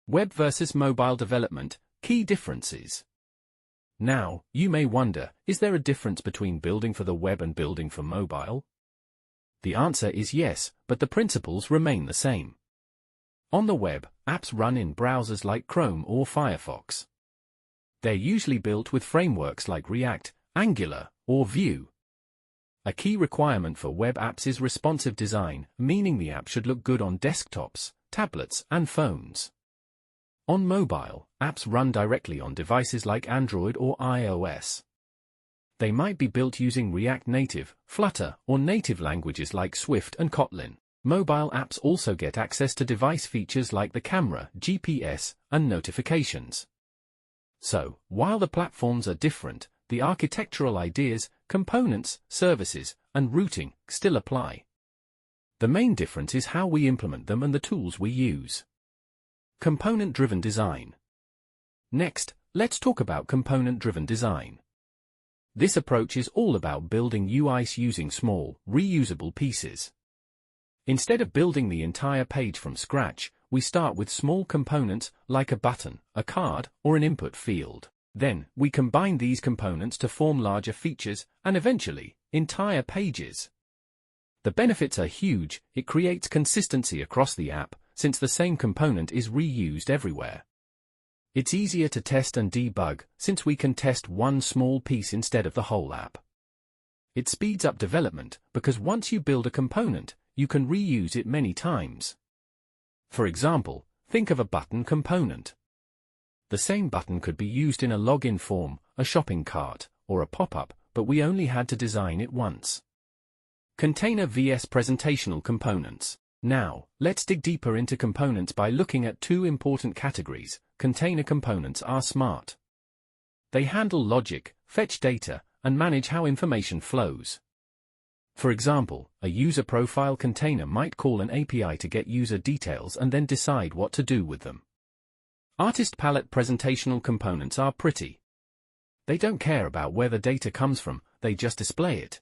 Web versus mobile development, key differences. Now, you may wonder, is there a difference between building for the web and building for mobile? The answer is yes, but the principles remain the same. On the web, apps run in browsers like Chrome or Firefox. They're usually built with frameworks like React, Angular, or Vue. A key requirement for web apps is responsive design, meaning the app should look good on desktops, tablets, and phones. On mobile, apps run directly on devices like Android or iOS. They might be built using React Native, Flutter, or native languages like Swift and Kotlin. Mobile apps also get access to device features like the camera, GPS, and notifications. So, while the platforms are different, the architectural ideas, components, services, and routing still apply. The main difference is how we implement them and the tools we use. Component-driven design. Next, let's talk about component-driven design. This approach is all about building UIs using small, reusable pieces. Instead of building the entire page from scratch, we start with small components like a button, a card, or an input field. Then, we combine these components to form larger features, and eventually, entire pages. The benefits are huge. It creates consistency across the app, since the same component is reused everywhere. It's easier to test and debug, since we can test one small piece instead of the whole app. It speeds up development, because once you build a component, you can reuse it many times. For example, think of a button component. The same button could be used in a login form, a shopping cart, or a pop-up, but we only had to design it once. Container vs presentational components. Now, let's dig deeper into components by looking at two important categories. Container components are smart. They handle logic, fetch data, and manage how information flows. For example, a user profile container might call an API to get user details and then decide what to do with them. Artist palette presentational components are pretty. They don't care about where the data comes from, they just display it.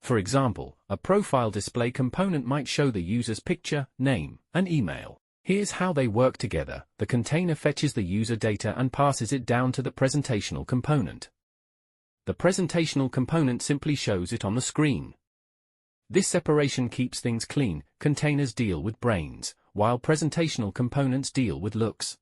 For example, a profile display component might show the user's picture, name, and email. Here's how they work together. The container fetches the user data and passes it down to the presentational component. The presentational component simply shows it on the screen. This separation keeps things clean. Containers deal with brains, while presentational components deal with looks.